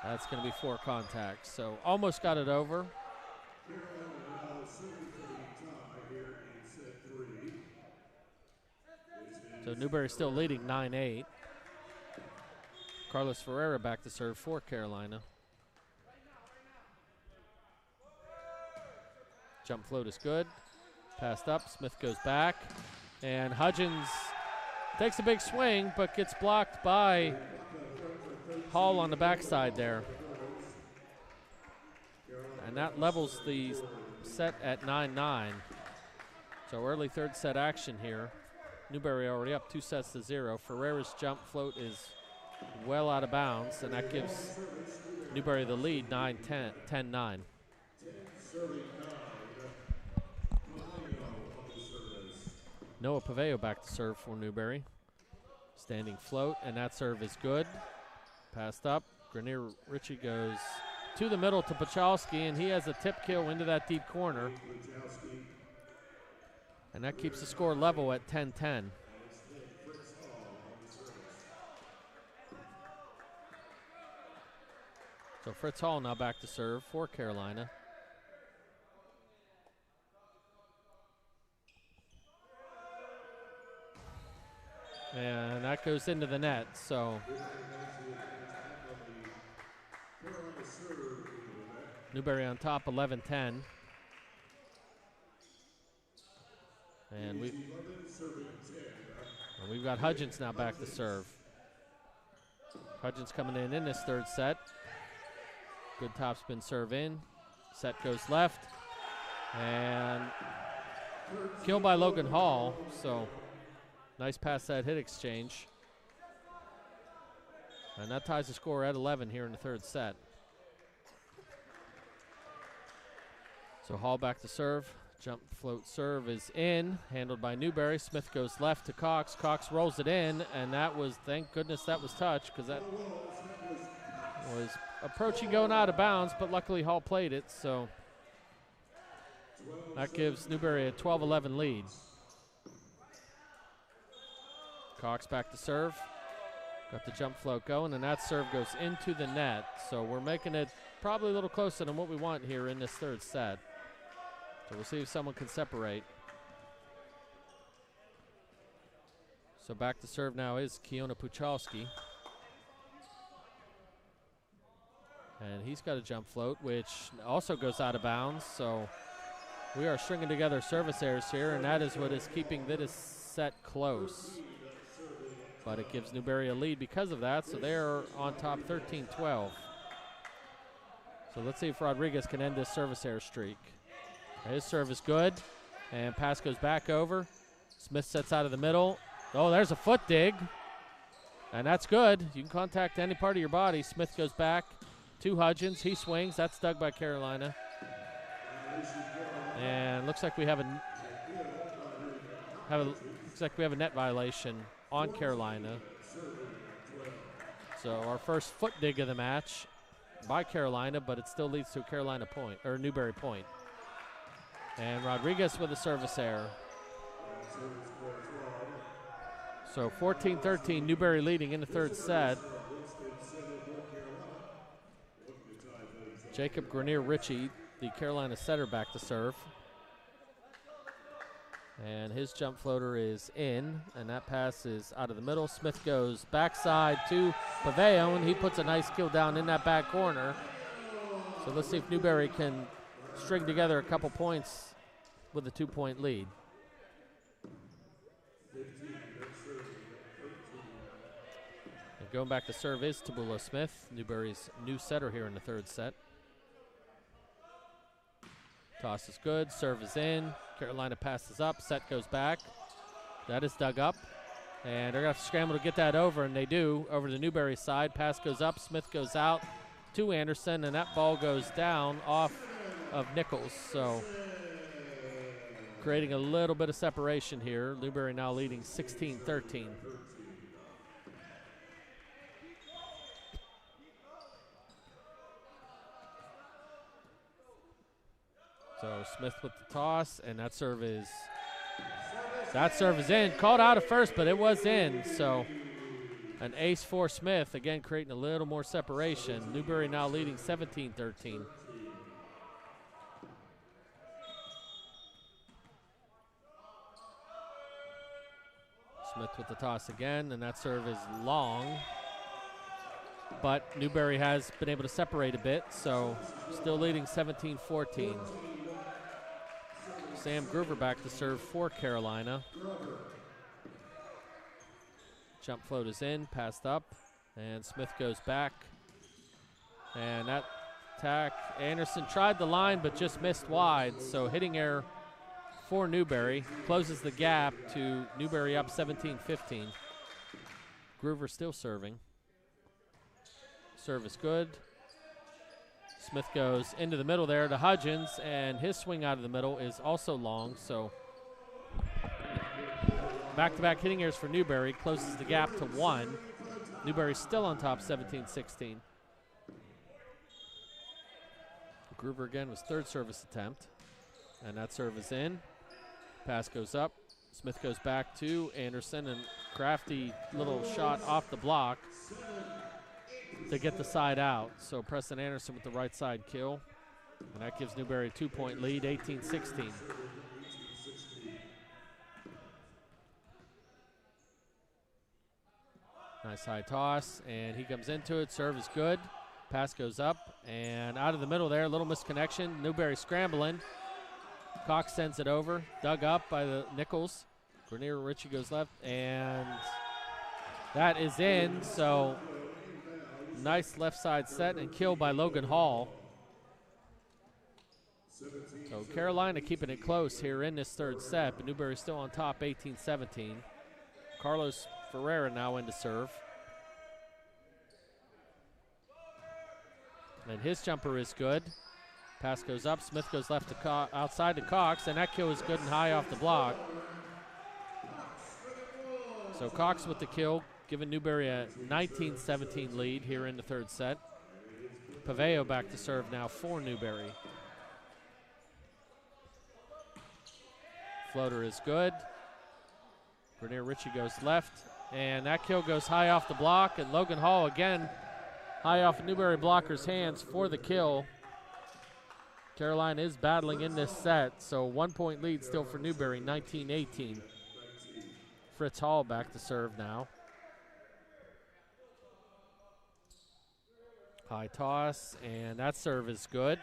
that's going to be 4 contacts. So almost got it over. So Newberry still leading 9-8. Carlos Ferreira back to serve for Carolina. Jump float is good. Passed up, Smith goes back, and Hudgens takes a big swing, but gets blocked by Hall on the backside there. And that levels the set at 9-9. So early third set action here. Newberry already up 2-0. Ferreira's jump float is well out of bounds, and that gives Newberry the lead, 10-9. Noah Paveo back to serve for Newberry. Standing float, and that serve is good. Passed up. Grenier Ritchie goes to the middle to Pachalski, and he has a tip kill into that deep corner. And that keeps the score level at 10-10. So Fritz Hall now back to serve for Carolina. And that goes into the net, so Newberry on top, 11-10. And we've got Hudgens now back to serve. Hudgens coming in this third set. Good topspin serve in. Set goes left. And kill by Logan Hall, so nice pass that hit exchange. And that ties the score at 11 here in the third set. So Hall back to serve. Jump float serve is in, handled by Newberry. Smith goes left to Cox. Cox rolls it in, and that was, thank goodness that was touched, because that was approaching going out of bounds, but luckily Hall played it, so that gives Newberry a 12-11 lead. Cox back to serve. Got the jump float going, and that serve goes into the net. So we're making it probably a little closer than what we want here in this third set. So we'll see if someone can separate. So back to serve now is Kiona Puchalski. And he's got a jump float, which also goes out of bounds. So we are stringing together service errors here, and that is what is keeping this set close. But it gives Newberry a lead because of that, so they're on top 13-12. So let's see if Rodriguez can end this service error streak. His serve is good, and pass goes back over. Smith sets out of the middle. Oh, there's a foot dig, and that's good. You can contact any part of your body. Smith goes back to Hudgens. He swings. That's dug by Carolina. And looks like we have a net violation on Carolina. So our first foot dig of the match by Carolina, but it still leads to a Carolina point, or Newberry point. And Rodriguez with a service error. So 14-13, Newberry leading in the third set. Jacob Grenier-Ritchie, the Carolina setter, back to serve. And his jump floater is in, and that pass is out of the middle. Smith goes backside to Paveo, and he puts a nice kill down in that back corner. So let's see if Newberry can string together a couple points with a 2-point lead. And going back to serve is Tabula Smith, Newberry's new setter here in the third set. Toss is good, serve is in. Carolina passes up, set goes back. That is dug up. And they're going to have to scramble to get that over, and they do, over to Newberry's side. Pass goes up, Smith goes out to Anderson, and that ball goes down off of Nichols. So creating a little bit of separation here. Newberry now leading 16-13. So Smith with the toss, and that serve is in. Called out at first, but it was in. So an ace for Smith, again creating a little more separation. Newberry now leading 17-13. Smith with the toss again, and that serve is long. But Newberry has been able to separate a bit, so still leading 17-14. Sam Groover back to serve for Carolina. Jump float is in, passed up, and Smith goes back. And that attack, Anderson tried the line but just missed wide, so hitting error for Newberry. Closes the gap to Newberry up 17-15. Groover still serving. Serve is good. Smith goes into the middle there to Hudgens, and his swing out of the middle is also long. So back-to-back hitting errors for Newberry, closes the gap to 1. Newberry still on top, 17-16. Groover again was third service attempt, and that serve is in. Pass goes up. Smith goes back to Anderson, and crafty little shot off the block to get the side out. So Preston Anderson with the right side kill. And that gives Newberry a 2-point lead, 18-16. Nice high toss, and he comes into it. Serve is good. Pass goes up, and out of the middle there, a little misconnection. Newberry scrambling. Cox sends it over. Dug up by the Nichols. Grenier-Ritchie goes left, and that is in. So nice left side set and kill by Logan Hall. So Carolina keeping it close here in this third set, but Newberry still on top, 18-17. Carlos Ferreira now in to serve. And his jumper is good. Pass goes up, Smith goes left to outside to Cox, and that kill is good and high off the block. So Cox with the kill, giving Newberry a 19-17 lead here in the third set. Paveo back to serve now for Newberry. Floater is good. Grenier-Ritchie goes left, and that kill goes high off the block, and Logan Hall again high off Newberry blocker's hands for the kill. Carolina is battling in this set, so 1 point lead still for Newberry, 19-18. Fritz Hall back to serve now. High toss, and that serve is good.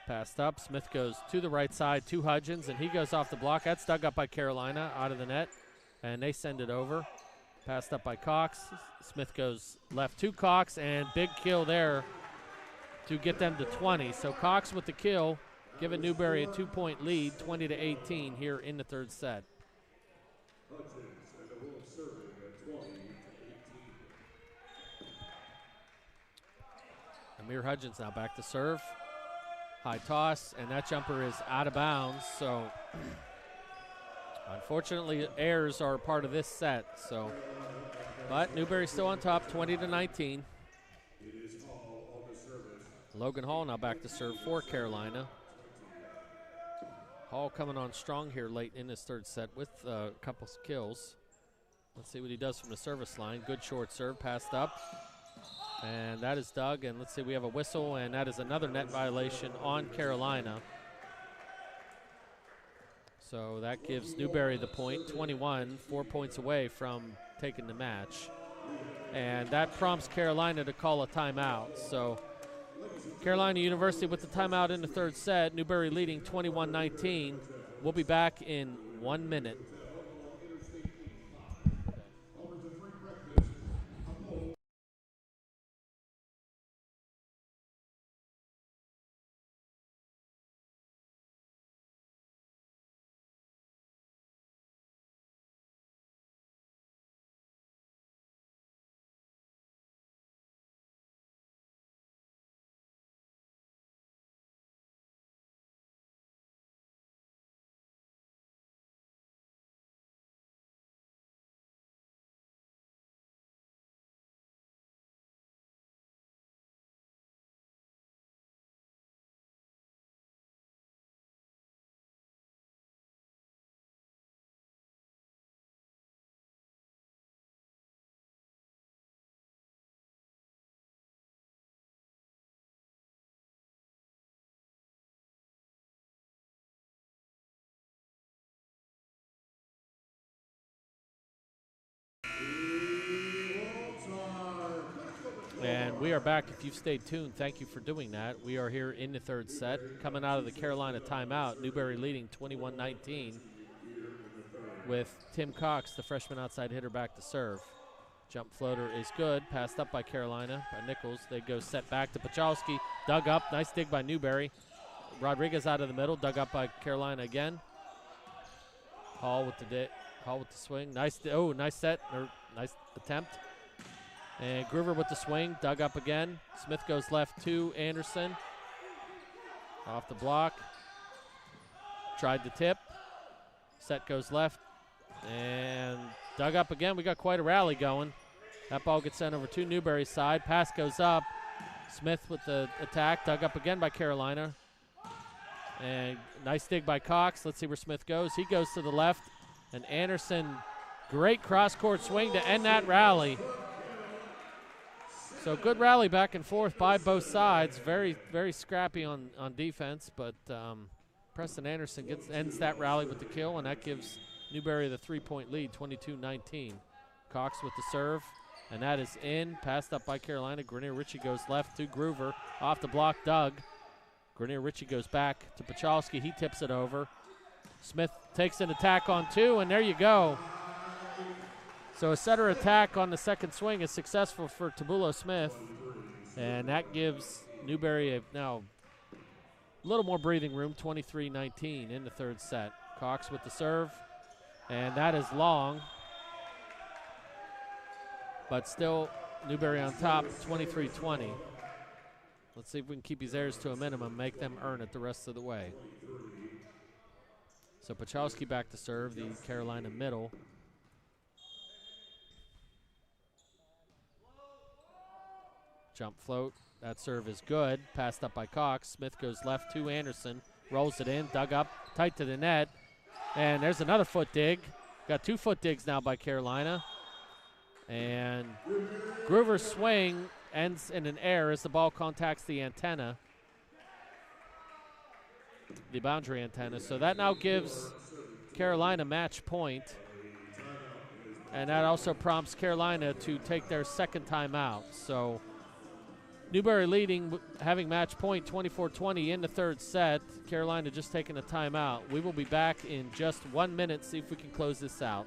Passed up. Smith goes to the right side to Hudgens, and he goes off the block. That's dug up by Carolina out of the net, and they send it over. Passed up by Cox. Smith goes left to Cox, and big kill there to get them to 20. So Cox with the kill, giving Newberry a 2 point lead, 20-18 here in the third set. Amir Hudgens now back to serve. High toss, and that jumper is out of bounds. So unfortunately, errors are part of this set. So, but Newberry's still on top, 20-19. Logan Hall now back to serve for Carolina. Hall coming on strong here late in this third set with a couple kills. Let's see what he does from the service line. Good short serve, passed up. And that is dug, and let's see, we have a whistle, and that is another net violation on Carolina. So that gives Newberry the point, 21, 4 points away from taking the match. And that prompts Carolina to call a timeout. So Carolina University with the timeout in the third set, Newberry leading 21-19. We'll be back in 1 minute. And we are back. If you've stayed tuned, thank you for doing that. We are here in the third set, coming out of the Carolina timeout. Newberry leading 21-19 with Tim Cox, the freshman outside hitter, back to serve. Jump floater is good. Passed up by Carolina, by Nichols. They go set back to Pachalski. Dug up. Nice dig by Newberry. Rodriguez out of the middle. Dug up by Carolina again. Hall with the swing. Nice set, or nice attempt. And Groover with the swing, dug up again. Smith goes left to Anderson. Off the block. Tried the tip. Set goes left. And dug up again. We got quite a rally going. That ball gets sent over to Newberry's side. Pass goes up. Smith with the attack. Dug up again by Carolina. And nice dig by Cox. Let's see where Smith goes. He goes to the left. And Anderson, great cross-court swing to end that rally. So good rally back and forth by both sides. Very, very scrappy on defense, but Preston Anderson ends that rally with the kill, and that gives Newberry the 3 point lead, 22-19. Cox with the serve, and that is in. Passed up by Carolina. Grenier Ritchie goes left to Groover. Off the block, Doug. Grenier Ritchie goes back to Pachalski. He tips it over. Smith takes an attack on two, and there you go. So a setter attack on the second swing is successful for Tabulo Smith, and that gives Newberry now a little more breathing room, 23-19 in the third set. Cox with the serve, and that is long, but still Newberry on top, 23-20. Let's see if we can keep these errors to a minimum, make them earn it the rest of the way. So Pachalski back to serve, the Carolina middle. Jump float. That serve is good. Passed up by Cox. Smith goes left to Anderson. Rolls it in. Dug up. Tight to the net. And there's another foot dig. Got 2 foot digs now by Carolina. And Groover's swing ends in an error as the ball contacts the antenna. the boundary antenna. So that now gives Carolina match point, and that also prompts Carolina to take their second timeout. So Newberry leading, having match point 24-20 in the third set. Carolina just taking a timeout. We will be back in just 1 minute, see if we can close this out.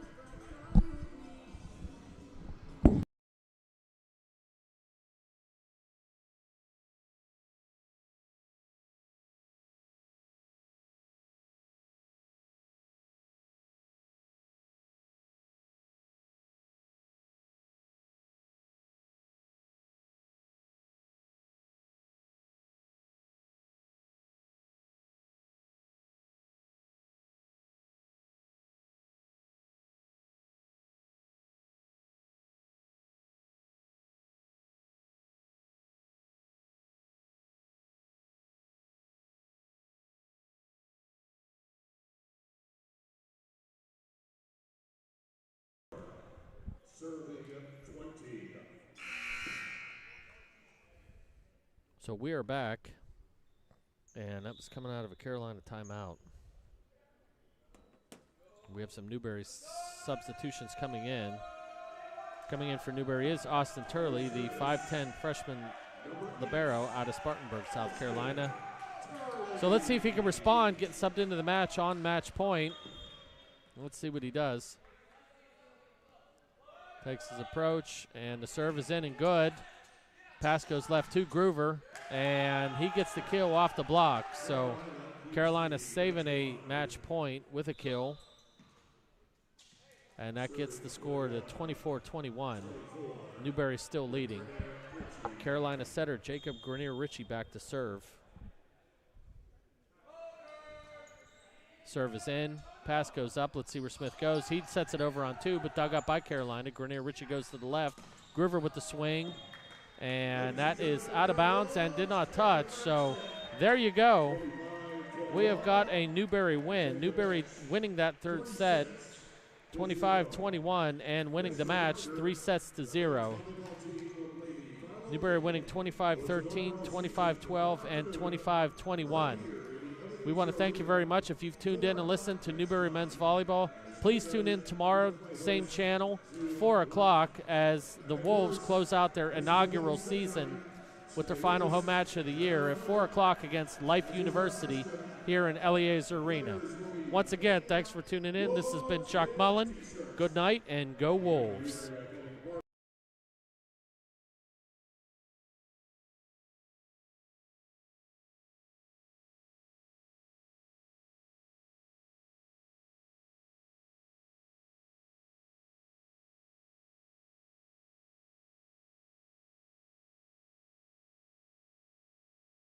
So we are back, and that was coming out of a Carolina timeout. We have some Newberry substitutions coming in. Coming in for Newberry is Austin Turley, the 5'10 freshman libero out of Spartanburg, South Carolina. So let's see if he can respond, getting subbed into the match on match point. Let's see what he does. Takes his approach, and the serve is in and good. Pass goes left to Groover, and he gets the kill off the block. So Carolina saving a match point with a kill. And that gets the score to 24-21. Newberry still leading. Carolina setter Jacob Grenier-Ritchie back to serve. Serve is in. Pass goes up. Let's see where Smith goes. He sets it over on two, but dug up by Carolina. Grenier-Ritchie goes to the left. Groover with the swing. And that is out of bounds and did not touch. So there you go. We have got a Newberry win. Newberry winning that third set 25-21 and winning the match 3-0. Newberry winning 25-13, 25-12, and 25-21. We want to thank you very much. If you've tuned in and listened to Newberry Men's Volleyball, please tune in tomorrow, same channel, 4 o'clock, as the Wolves close out their inaugural season with their final home match of the year at 4 o'clock against Life University here in Eliezer Arena. Once again, thanks for tuning in. This has been Chuck Mullen. Good night and go Wolves.